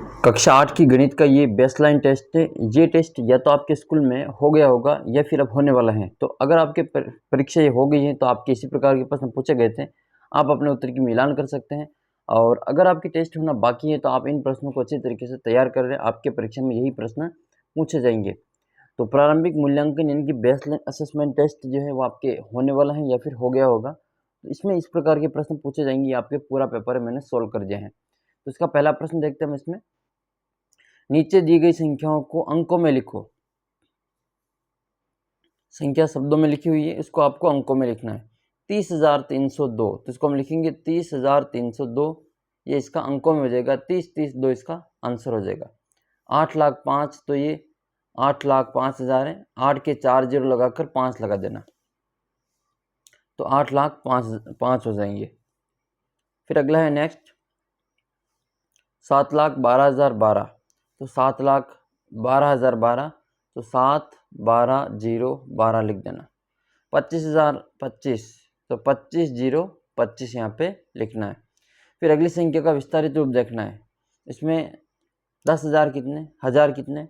कक्षा 8 की गणित का ये बेसलाइन टेस्ट है। ये टेस्ट या तो आपके स्कूल में हो गया होगा या फिर अब होने वाला है। तो अगर आपके परीक्षा ये हो गई है तो आपके इसी प्रकार के प्रश्न पूछे गए थे, आप अपने उत्तर की मिलान कर सकते हैं। और अगर आपकी टेस्ट होना बाकी है तो आप इन प्रश्नों को अच्छी तरीके से तैयार कर रहे हैं, आपके परीक्षा में यही प्रश्न पूछे जाएंगे। तो प्रारंभिक मूल्यांकन यानी कि बेसलाइन असेसमेंट टेस्ट जो है वो आपके होने वाला है या फिर हो गया होगा। तो इसमें इस प्रकार के प्रश्न पूछे जाएंगे, आपके पूरा पेपर मैंने सोल्व कर दिया है। तो इसका पहला प्रश्न देखते हैं हम इसमें। नीचे दी गई संख्याओं को अंकों में लिखो। संख्या शब्दों में लिखी हुई है, इसको आपको अंकों में लिखना है। 30,302, तो इसको हम लिखेंगे 30,302, ये इसका अंकों में हो जाएगा। 30,30,2 इसका आंसर हो जाएगा। 8,05,000, तो ये 8,05,000 है। 8 के 4 जीरो लगाकर 5 लगा देना, तो 8,05,000 हो जाएंगे। फिर अगला है नेक्स्ट 7,12,012, तो 7,12,012, तो 7,12,012 लिख देना। 25,025, तो 25,025 यहाँ पे लिखना है। फिर अगली संख्या का विस्तारित रूप देखना है। इसमें 10,000 कितने, हजार कितने,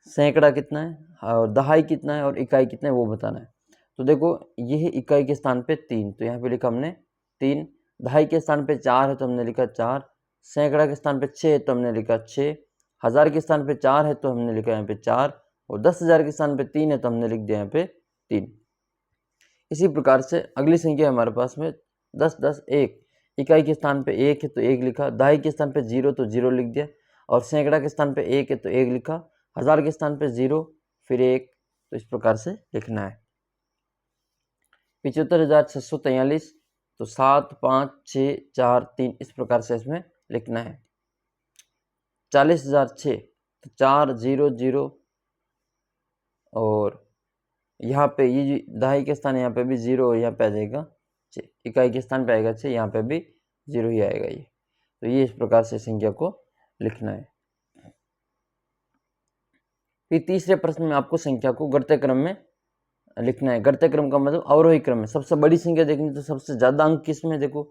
सैकड़ा कितना है, और दहाई कितना है, और इकाई कितना है वो बताना है। तो देखो ये है इकाई के स्थान पे 3, तो यहाँ पे लिखा हमने 3। दहाई के स्थान पे 4 है तो हमने लिखा 4। सैकड़ा के स्थान पे 6 है तो हमने लिखा 6। हजार के स्थान पे 4 है तो हमने लिखा यहाँ पे 4। और 10,000 के स्थान पे 3 है तो हमने लिख दिया यहाँ पे 3। इसी प्रकार से अगली संख्या हमारे पास में 10, 10, 1। इकाई के स्थान पे 1 है तो 1 लिखा। दहाई के स्थान पे 0 तो 0 लिख दिया। और सैकड़ा के स्थान पे 1 है तो 1 लिखा। हजार के स्थान पे 0 फिर 1, तो इस प्रकार से लिखना है। 75,643, तो 7, 5, 6, 4, 3 इस प्रकार से इसमें लिखना है। 40,006, तो 4, 0, 0, और यहाँ पे ये जो दहाई के स्थान यहाँ पे भी 0 और यहाँ पे आ जाएगा 6। इकाई के स्थान पे आएगा 6, यहाँ पे भी 0 ही आएगा ये। तो ये इस प्रकार से संख्या को लिखना है। फिर तीसरे प्रश्न में आपको संख्या को गणितीय क्रम में लिखना है। गणितीय क्रम का मतलब अवरोही क्रम में। सबसे बड़ी संख्या देखनी तो सबसे ज्यादा अंक किस में, देखो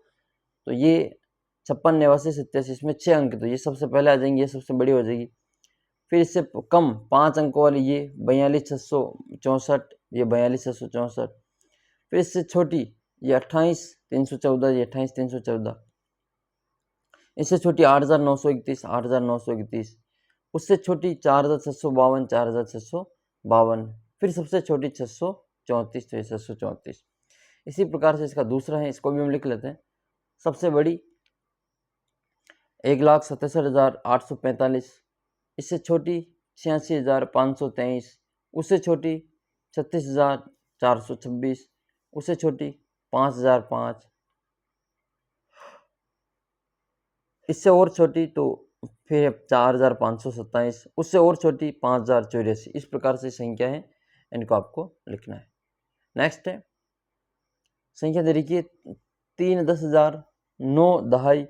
तो ये 56, 89, 87, इसमें 6 अंक, तो ये सबसे पहले आ जाएंगे, ये सबसे बड़ी हो जाएगी। फिर इससे कम 5 अंकों वाली ये 42,664, ये 42,664। फिर इससे छोटी ये 28,314, ये 28,314। इससे छोटी 8,931, 8,931। उससे छोटी 4,652, 4,652। फिर सबसे छोटी 634, तो ये 634। इसी प्रकार से इसका दूसरा है, इसको भी हम लिख लेते हैं। सबसे बड़ी 1,67,845। इससे छोटी 86,523। उससे छोटी 36,426। उससे छोटी 5,005। इससे और छोटी तो फिर 4,527। उससे और छोटी 5,084। इस प्रकार से संख्या है, इनको आपको लिखना है। नेक्स्ट है संख्या दे रखी है 3, 10,000, 9 दहाई,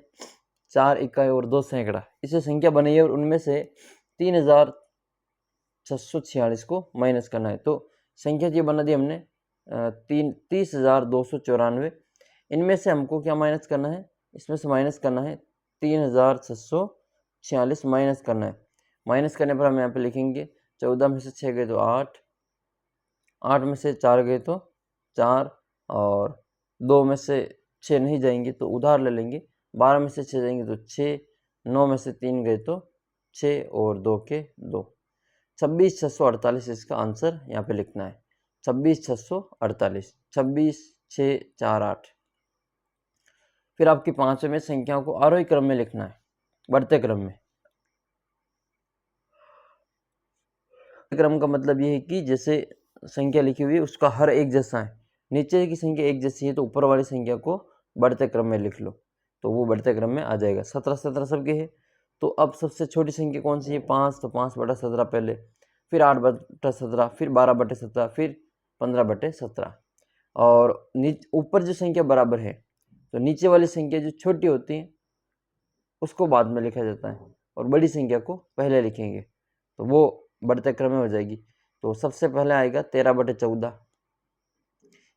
4 इकाई और 2 सैकड़ा। इसे संख्या बनी है और उनमें से 3,646 को माइनस करना है। तो संख्या ये बना दी हमने 30,294। इनमें से हमको क्या माइनस करना है, इसमें से माइनस करना है 3,646 माइनस करना है। माइनस करने पर हम यहाँ पे लिखेंगे 14 में से 6 गए तो 8, 8 में से 4 गए तो 4, और 2 में से 6 नहीं जाएंगे तो उधार ले लेंगे। 12 में से 6 जाएंगे तो 6, 9 में से 3 गए तो 6, और 2 के 2। 26,648 इसका आंसर यहाँ पे लिखना है। 26,648, 26,648। फिर आपकी पांचवें में संख्याओं को आरोही क्रम में लिखना है, बढ़ते क्रम में। क्रम का मतलब ये है कि जैसे संख्या लिखी हुई है उसका हर एक जैसा है। नीचे की संख्या एक जैसी है तो ऊपर वाली संख्या को बढ़ते क्रम में लिख लो, तो वो बढ़ते क्रम में आ जाएगा। 17, 17 सबके है। तो अब सबसे छोटी संख्या कौन सी है, 5, तो 5/17 पहले, फिर 8/17, फिर 12/17, फिर 15/17। और ऊपर जो संख्या बराबर है तो नीचे वाली संख्या जो छोटी होती है उसको बाद में लिखा जाता है, और बड़ी संख्या को पहले लिखेंगे, तो वो बढ़ते क्रम में हो जाएगी। तो सबसे पहले आएगा 13/14,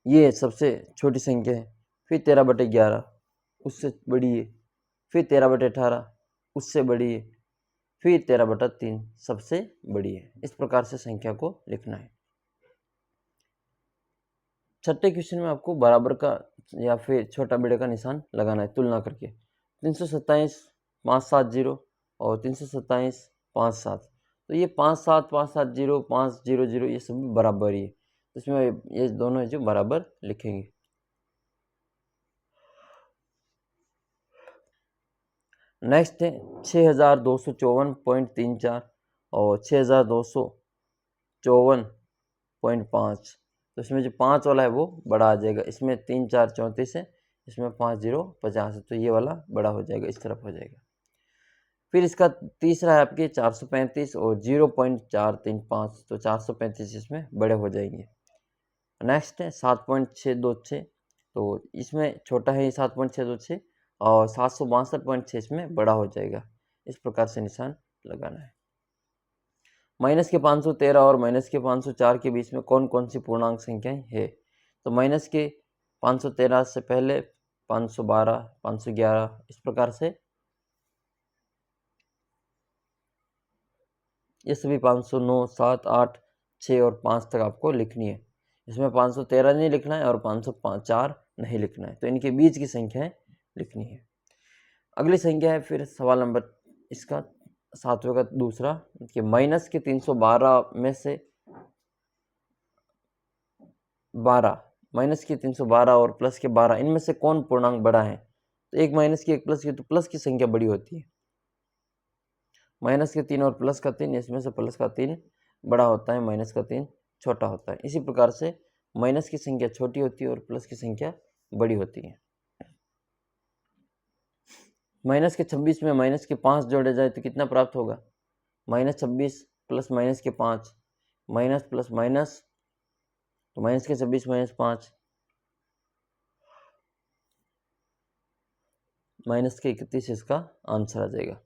ये सबसे छोटी संख्या है। फिर 13/11, उससे बड़ी है, फिर 13/18 उससे बड़ी है, फिर 13/3 सबसे बड़ी है। इस प्रकार से संख्या को लिखना है। छठे क्वेश्चन में आपको बराबर का या फिर छोटा बड़े का निशान लगाना है तुलना करके। 327 570 और 327 57, तो ये 57 570 500 ये सभी बराबर ही है, तो इसमें ये दोनों है जो बराबर लिखेंगे। नेक्स्ट है 6254.34 और 6254.5, तो इसमें जो 5 वाला है वो बड़ा आ जाएगा, इसमें 3 4 34 है, इसमें 5 0 50 है, तो ये वाला बड़ा हो जाएगा, इस तरफ हो जाएगा। फिर इसका तीसरा है आपके 435 और 0.435, तो 435 इसमें बड़े हो जाएंगे। नेक्स्ट है 7.626, तो इसमें छोटा है 7.626 और 762.6 इसमें बड़ा हो जाएगा। इस प्रकार से निशान लगाना है। माइनस के 513 और माइनस के 504 के बीच में कौन कौन सी पूर्णांक संख्याएं है? तो माइनस के 513 से पहले 512 511 इस प्रकार से ये सभी 509 7 8 6 और 5 तक आपको लिखनी है। इसमें 513 नहीं लिखना है और 504 नहीं लिखना है, तो इनके बीच की संख्याएं लिखनी है। अगली संख्या है फिर सवाल नंबर इसका 7वें का दूसरा कि माइनस के 312 में से 12 माइनस के 312 और प्लस के 12 इनमें से कौन पूर्णांक बड़ा है? तो एक माइनस की एक प्लस की, तो प्लस की संख्या बड़ी होती है। माइनस के 3 और प्लस का 3, इसमें से प्लस का 3 बड़ा होता है, माइनस का 3 छोटा होता है। इसी प्रकार से माइनस की संख्या छोटी होती है और प्लस की संख्या बड़ी होती है। माइनस के 26 में माइनस के 5 जोड़े जाए तो कितना प्राप्त होगा? -26 प्लस माइनस के 5 माइनस प्लस माइनस, तो माइनस के 26 माइनस 5 माइनस के 31 इसका आंसर आ जाएगा।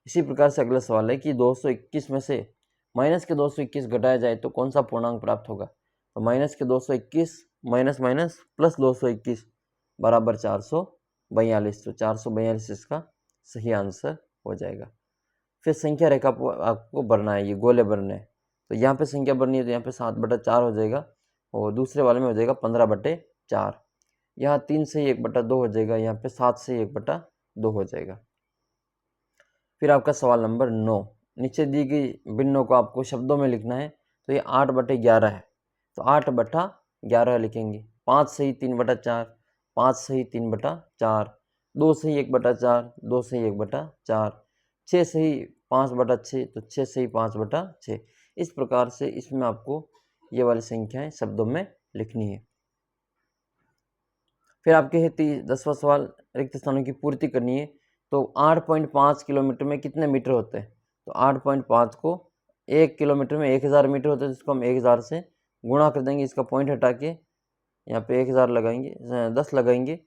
इसी प्रकार से अगला सवाल है कि 221 में से माइनस के 221 घटाया जाए तो कौन सा पूर्णांक प्राप्त होगा? तो माइनस के 221 माइनस माइनस प्लस 221 बराबर 442, तो 442 इसका सही आंसर हो जाएगा। फिर संख्या रेखा आपको भरना है, ये गोले भरने हैं, तो यहाँ पे संख्या भरनी है, तो यहाँ पे 7/4 हो जाएगा और दूसरे वाले में हो जाएगा 15/4। यहाँ 3 से 1/2 हो जाएगा, यहाँ पे 7 से 1/2 हो जाएगा। फिर आपका सवाल नंबर 9, नीचे दी गई भिन्नों को आपको शब्दों में लिखना है, तो ये 8/11 है, तो 8/11 लिखेंगे। 5 सही 3/4, 5 सही 3/4, 2 सही 1/4, 2 सही 1/4, 6 सही 5/6, तो 6 सही 5/6। इस प्रकार से इसमें आपको ये वाली संख्याएं शब्दों में लिखनी है। फिर आपके है 10वां सवाल, रिक्त स्थानों की पूर्ति करनी है, तो 8.5 किलोमीटर में कितने मीटर होते हैं? तो 8.5 को 1 किलोमीटर में 1000 मीटर होते हैं, जिसको हम 1000 से गुणा कर देंगे, इसका पॉइंट हटा के यहाँ पे 1000 लगाएंगे, 10 लगाएंगे,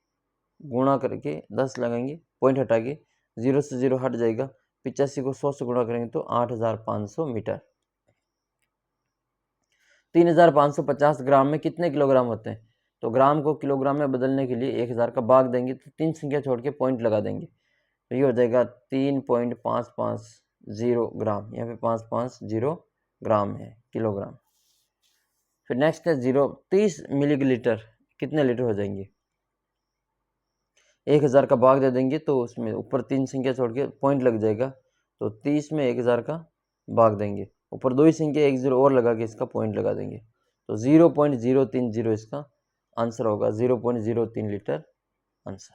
गुणा करके 10 लगाएंगे, पॉइंट हटा के 0 से 0 हट जाएगा, 85 को 100 से गुणा करेंगे तो 8500 मीटर। 3550 ग्राम में कितने किलोग्राम होते हैं? तो ग्राम को किलोग्राम में बदलने के लिए 1000 का भाग देंगे, तो 3 संख्या छोड़ के पॉइंट लगा देंगे, तो ये हो जाएगा 3.550 ग्राम, यहाँ पे 550 ग्राम है किलोग्राम। फिर नेक्स्ट है 30 मिलीलीटर कितने लीटर हो जाएंगे? 1000 का भाग दे देंगे, तो उसमें ऊपर 3 संख्या छोड़ के पॉइंट लग जाएगा, तो 30 में 1000 का भाग देंगे, ऊपर 2 ही संख्या 1 0 और लगा के इसका पॉइंट लगा देंगे, तो 0.030 इसका आंसर होगा, 0.03 लीटर आंसर।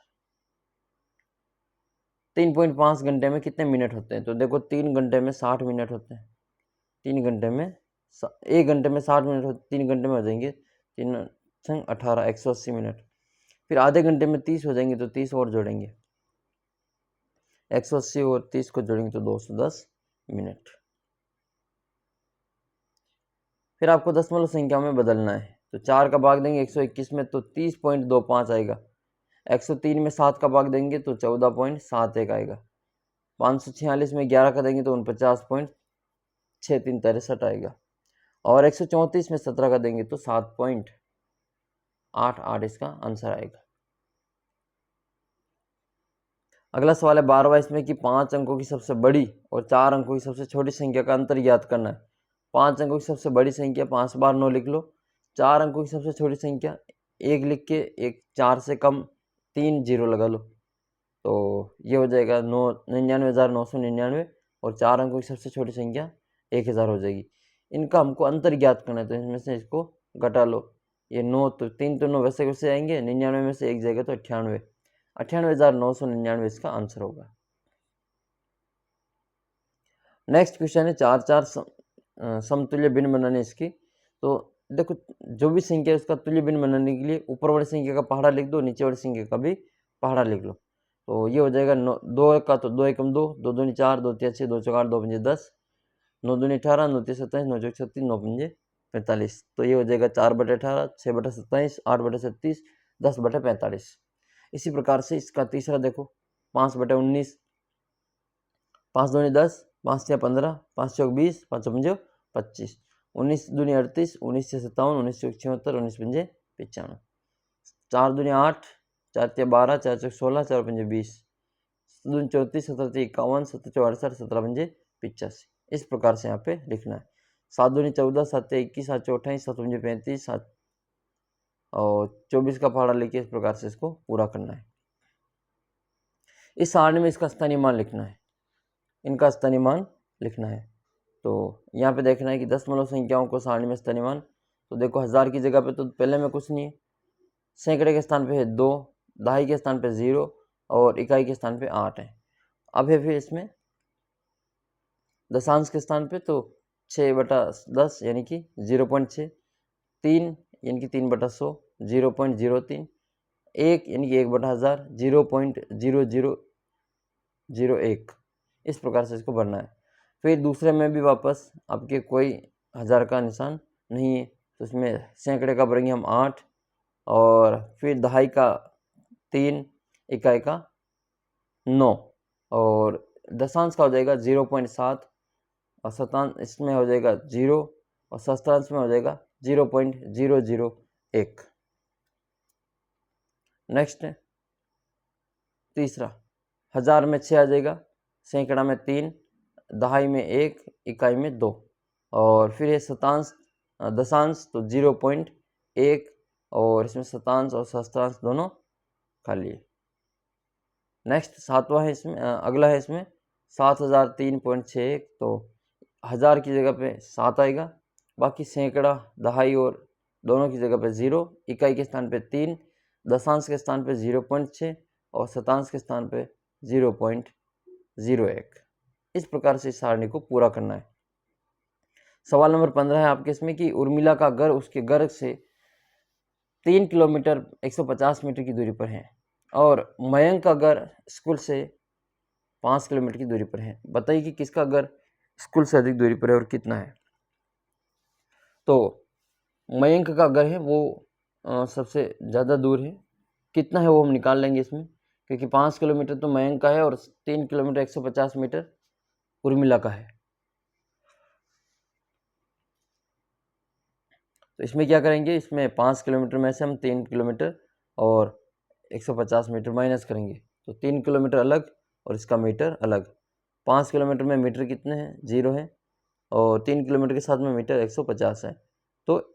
3.5 घंटे में कितने मिनट होते हैं? तो देखो 3 घंटे में 60 मिनट होते हैं, 3 घंटे में 1 घंटे में 60 मिनट होते, 3 घंटे में हो जाएंगे 3 संग 18 180 मिनट। फिर आधे घंटे में 30 हो जाएंगे, तो 30 और जोड़ेंगे, 180 और 30 को जोड़ेंगे तो 210 मिनट। फिर आपको दशमलव संख्या में बदलना है, तो 4 का भाग देंगे 121 में तो 30.25 आएगा, 103 में 7 का भाग देंगे तो 14.71 आएगा, 546 में 11 का देंगे तो 49.6363 आएगा, और 134 में 17 का देंगे तो 7.88 इसका आंसर आएगा। अगला सवाल है 12वां इसमें कि 5 अंकों की सबसे बड़ी और 4 अंकों की सबसे छोटी संख्या का अंतर ज्ञात करना है। 5 अंकों की सबसे बड़ी संख्या 5 बार 9 लिख लो। 4 अंकों की सबसे छोटी संख्या 1 लिख के एक 4 से कम 3 जीरो लगा लो, तो ये हो जाएगा 99,999 और 4 अंकों की सबसे छोटी संख्या 1000 हो जाएगी। इनका हमको अंतर ज्ञात करना है, तो इसमें से इसको घटा लो। ये 9 तो 3 तो 9 वैसे वैसे आएंगे, 99 में से 1 जाएगा तो 98, 98,999 इसका आंसर होगा। नेक्स्ट क्वेश्चन है 4 4 समतुल्य भिन्न बनाने इसकी। तो देखो जो भी संख्या है उसका तुल्य भिन्न बनाने के लिए ऊपर वाली संख्या का पहाड़ा लिख दो, नीचे वाली संख्या का भी पहाड़ा लिख लो। तो ये हो जाएगा 2 का तो 2 एकम 2, 2 दूनी 4, 2 तिया 6, 2 चौका 8, 2 पंजे 10, 9 दूनी 18, 9 तिया 27, 9 चौक 36, 9 पंजे 45। तो ये हो जाएगा 4/18, 6/27, 8/37, 10/45। इसी प्रकार से इसका तीसरा देखो 5/19, 5 दूनी 10, 5 तिया 15, 5 चौक 20, 5 पंजे 25, 19 दूनी 38, 19 से 57, 19 चौक 76, 19 पंजे 95, 4 दूनी 8, 4 तिया 12, 4 चौक 16, 4 पंजे 20, 7 दूनी 34, 17 तिया 51, 17 चौक 68, 17 पंजे 85। इस प्रकार से यहाँ पे लिखना है। 7 दूनी 14, 7 तिया 21, 7 चौक 28, 7 पंजे 35, 7 और 24 का पहाड़ा लेके इस प्रकार से इसको पूरा करना है। इस सारणी में इसका स्थानीय मान लिखना है, इनका स्थानीय मान लिखना है। तो यहाँ पे देखना है कि दशमलव संख्याओं को सारणी में स्थानीय मान, तो देखो 1000 की जगह पे तो पहले में कुछ नहीं है, सैकड़े के स्थान पे है 2, दहाई के स्थान पे 0 और इकाई के स्थान पे 8 है। अब है फिर इसमें दशांश के स्थान पे तो 6/10 यानी कि 0.6, 3 यानी कि 3/100, 0.03, 1 यानी कि 1/1000, 0.0001। इस प्रकार से इसको भरना है। फिर दूसरे में भी वापस आपके कोई 1000 का निशान नहीं है, तो इसमें सैकड़े का भरेंगे हम 8 और फिर दहाई का 3, इकाई का 9 और दशांश का हो जाएगा 0.7 और शतांश इसमें हो जाएगा 0 और सहस्त्रांश में हो जाएगा 0.001। नेक्स्ट तीसरा 1000 में 6 आ जाएगा, सैकड़ा में 3, दहाई में 1, इकाई में 2 और फिर ये शतांश दशांश तो 0.1 और इसमें शतांश और सहस्त्रांश दोनों खाली है। नेक्स्ट सातवां है इसमें अगला है इसमें 7003.61, तो 1000 की जगह पे 7 आएगा, बाकी सैकड़ा दहाई और दोनों की जगह पे 0, इकाई के स्थान पे 3, दशांश के स्थान पे 0.6 और शतांश के स्थान पे 0.01। इस प्रकार से इस सारणी को पूरा करना है। सवाल नंबर 15 है आपके इसमें कि उर्मिला का घर उसके घर से 3 किलोमीटर 150 मीटर की दूरी पर है और मयंक का घर स्कूल से 5 किलोमीटर की दूरी पर है। बताइए कि किसका घर स्कूल से अधिक दूरी पर है और कितना है। तो मयंक का घर है वो सबसे ज़्यादा दूर है, कितना है वो हम निकाल लेंगे इसमें, क्योंकि 5 किलोमीटर तो मयंक का है और 3 किलोमीटर 150 मीटर उर्मिला का है। तो इसमें क्या करेंगे, इसमें 5 किलोमीटर में से हम 3 किलोमीटर और 150 मीटर माइनस करेंगे, तो 3 किलोमीटर अलग और इसका मीटर अलग। 5 किलोमीटर में मीटर कितने हैं, 0 है और 3 किलोमीटर के साथ में मीटर 150 है। तो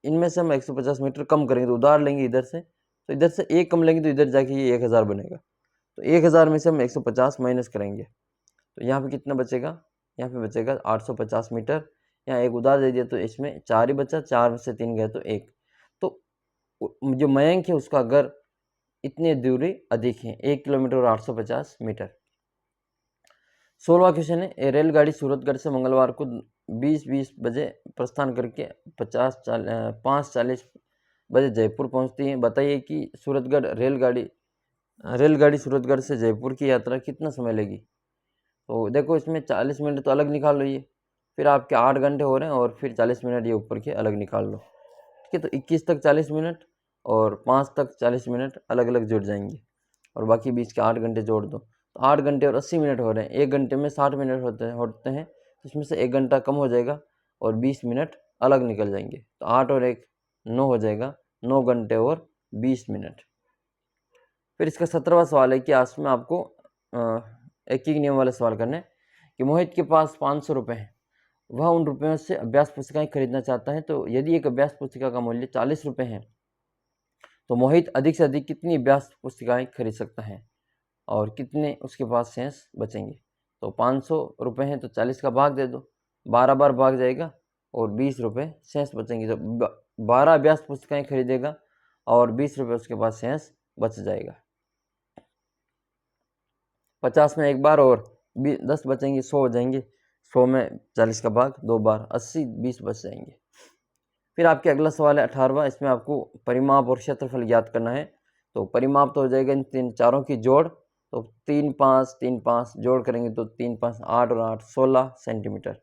इनमें से हम 150 मीटर कम करेंगे तो उधार लेंगे इधर से, तो इधर से 1 कम लेंगे तो इधर जाके ये 1000 बनेगा। तो 1000 में से हम 150 माइनस करेंगे, तो यहाँ पे कितना बचेगा, यहाँ पे बचेगा 850 मीटर। यहाँ एक उधार दे दिया तो इसमें 4 ही बचा, 4 में से 3 गए तो 1। तो जो मयंक है उसका घर इतनी दूरी अधिक है, 1 किलोमीटर और 850 मीटर। 16वां क्वेश्चन है, रेलगाड़ी सूरतगढ़ से मंगलवार को 20:20 बजे प्रस्थान करके 5:40 बजे जयपुर पहुंचती है। बताइए कि सूरतगढ़ रेलगाड़ी सूरतगढ़ से जयपुर की यात्रा कितना समय लेगी। तो देखो इसमें 40 मिनट तो अलग निकाल लो, ये फिर आपके 8 घंटे हो रहे हैं और फिर 40 मिनट ये ऊपर के अलग निकाल लो। ठीक है, तो 21 तक 40 मिनट और 5 तक 40 मिनट अलग अलग जुड़ जाएंगे और बाकी बीच के 8 घंटे जोड़ दो, तो 8 घंटे और 80 मिनट हो रहे हैं। 1 घंटे में 60 मिनट होते हैं, तो इसमें से 1 घंटा कम हो जाएगा और 20 मिनट अलग निकल जाएंगे, तो 8 और 1 9 हो जाएगा, 9 घंटे और 20 मिनट। फिर इसका 17वां सवाल है कि आज में आपको एक ही नियम वाले सवाल करने कि मोहित के पास 500 रुपये हैं, वह उन रुपयों से अभ्यास पुस्तिकाएं खरीदना चाहता है। तो यदि एक अभ्यास पुस्तिका का मूल्य 40 रुपये है तो मोहित अधिक से अधिक कितनी अभ्यास पुस्तिकाएं खरीद सकता है और कितने उसके पास शेष बचेंगे। तो 500 रुपये हैं तो 40 का भाग दे दो, 12 बार भाग जाएगा और 20 रुपये शेष बचेंगे। तो 12 अभ्यास पुस्तिकाएं खरीदेगा और 20 रुपये उसके पास शेष बच जाएगा। 50 में एक बार और 10 बचेंगे, 100 हो जाएंगे। 100 में 40 का भाग 2 बार, 80, 20 बच जाएंगे। फिर आपके अगला सवाल है 18वां। इसमें आपको परिमाप और क्षेत्रफल ज्ञात करना है। तो परिमाप तो हो जाएगा इन तीन चारों की जोड़, तो 3, 5, 3, 5 जोड़ करेंगे तो 3, 5, 8 और 8 16 सेंटीमीटर।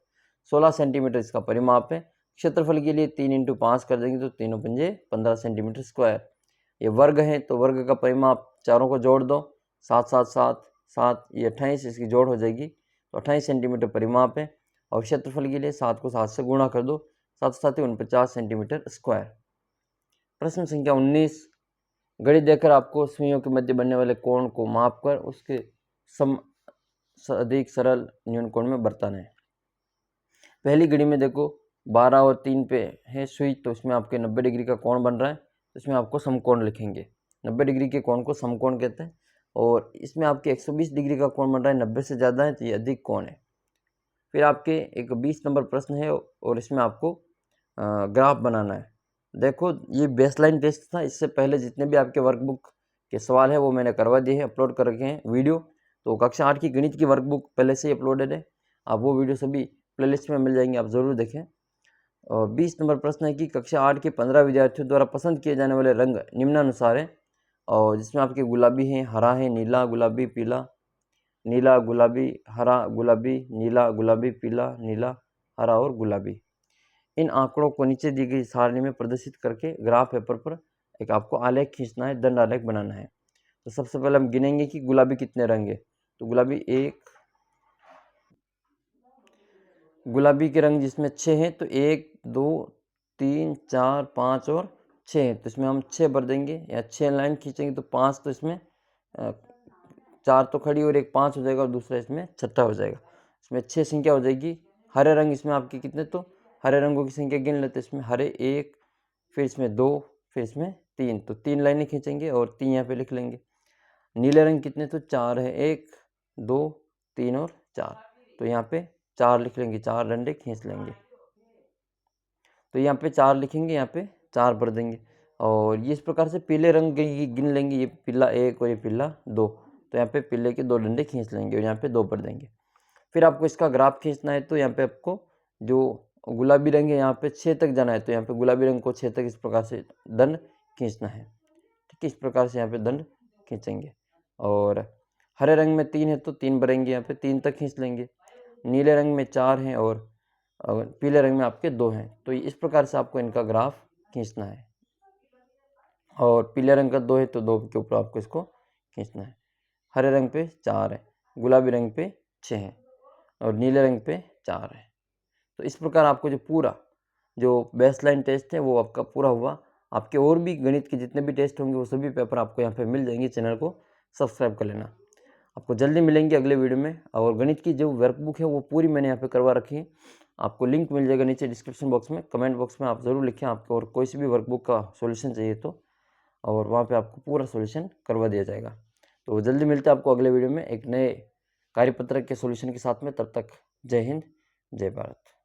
16 सेंटीमीटर इसका परिमाप है। क्षेत्रफल के लिए 3 × 5 कर देंगे तो 3 पंजे 15 सेंटीमीटर स्क्वायर। ये वर्ग है तो वर्ग का परिमाप चारों को जोड़ दो, 7, 7, 7, 7, ये 28, इसकी जोड़ हो जाएगी तो 28 सेंटीमीटर परिमाप है। और क्षेत्रफल के लिए 7 को 7 से गुणा कर दो, 7 7 49 सेंटीमीटर स्क्वायर। प्रश्न संख्या 19। घड़ी देकर आपको सुइयों के मध्य बनने वाले कोण को मापकर उसके अधिक सरल न्यून कोण में बरतना है। पहली घड़ी में देखो 12 और 3 पे है सुई, तो इसमें आपके 90 डिग्री का कोण बन रहा है, तो इसमें आपको समकोण लिखेंगे। 90 डिग्री के कोण को समकोण कहते हैं। और इसमें आपके 120 डिग्री का कोण बन रहा है, 90 से ज़्यादा है तो ये अधिक कोण है। फिर आपके एक 20 नंबर प्रश्न है और इसमें आपको ग्राफ बनाना है। देखो ये बेसलाइन टेस्ट था, इससे पहले जितने भी आपके वर्कबुक के सवाल है वो मैंने करवा दिए हैं, अपलोड कर रखे हैं वीडियो। तो कक्षा 8 की गणित की वर्कबुक पहले से ही अपलोडेड है, आप वो वीडियो सभी प्लेलिस्ट में मिल जाएंगे, आप ज़रूर देखें। और 20 नंबर प्रश्न है कि कक्षा 8 के 15 विद्यार्थियों द्वारा पसंद किए जाने वाले रंग निम्नानुसार है। और जिसमें आपके गुलाबी है, हरा है, नीला, गुलाबी, पीला, नीला, गुलाबी, हरा, गुलाबी, नीला, गुलाबी, पीला, नीला, हरा और गुलाबी। इन आंकड़ों को नीचे दी गई सारणी में प्रदर्शित करके ग्राफ पेपर पर एक आपको आलेख खींचना है, दंड आलेख बनाना है। तो सबसे पहले हम गिनेंगे कि गुलाबी कितने रंग है। तो गुलाबी गुलाबी के रंग जिसमें 6 हैं, तो 1, 2, 3, 4, 5 और 6 हैं, तो इसमें हम 6 भर देंगे या 6 लाइन खींचेंगे तो 5, तो इसमें 4 तो खड़ी और एक 5 हो जाएगा और दूसरा इसमें छठा हो जाएगा। इसमें 6 संख्या हो जाएगी। हरे रंग इसमें आपके कितने, तो हरे रंगों की संख्या गिन लेते हैं। इसमें हरे 1, फिर इसमें 2, फिर इसमें 3, तो 3 लाइनें खींचेंगे और 3 यहाँ पे लिख लेंगे। नीले रंग कितने, तो 4 है, 1, 2, 3 और 4, तो यहाँ पे 4 लिख लेंगे, 4 डंडे खींच लेंगे। तो यहाँ पे 4 लिखेंगे, यहाँ पे 4 भर देंगे। और ये इस प्रकार से पीले रंग गिन लेंगे, ये पीला 1 और ये पीला 2, तो यहाँ पे पीले के 2 डंडे खींच लेंगे और यहाँ पे 2 भर देंगे। फिर आपको इसका ग्राफ खींचना है, तो यहाँ पे आपको जो गुलाबी रंग है यहाँ पे 6 तक जाना है, तो यहाँ पे गुलाबी रंग को 6 तक इस प्रकार से दंड खींचना है। ठीक है, इस प्रकार से यहाँ पे दंड खींचेंगे। और हरे रंग में 3 है तो 3 भरेंगे, यहाँ पे 3 तक खींच लेंगे। नीले रंग में 4 हैं और पीले रंग में आपके 2 हैं, तो इस प्रकार से आपको इनका ग्राफ खींचना है। और पीले रंग का 2 है तो 2 के ऊपर आपको इसको खींचना है। हरे रंग पे 4 है, गुलाबी रंग पे 6 है और नीले रंग पे 4 है। तो इस प्रकार आपको जो पूरा जो बेसलाइन टेस्ट है वो आपका पूरा हुआ। आपके और भी गणित के जितने भी टेस्ट होंगे वो सभी पेपर आपको यहाँ पे मिल जाएंगे। चैनल को सब्सक्राइब कर लेना। आपको जल्दी मिलेंगे अगले वीडियो में। और गणित की जो वर्कबुक है वो पूरी मैंने यहाँ पे करवा रखी है, आपको लिंक मिल जाएगा नीचे डिस्क्रिप्शन बॉक्स में। कमेंट बॉक्स में आप ज़रूर लिखें आपको और कोई सी भी वर्कबुक का सोल्यूशन चाहिए तो, और वहाँ पे आपको पूरा सोल्यूशन करवा दिया जाएगा। तो जल्दी मिलते हैं आपको अगले वीडियो में एक नए कार्यपत्रक के सोल्यूशन के साथ में। तब तक जय हिंद, जय भारत।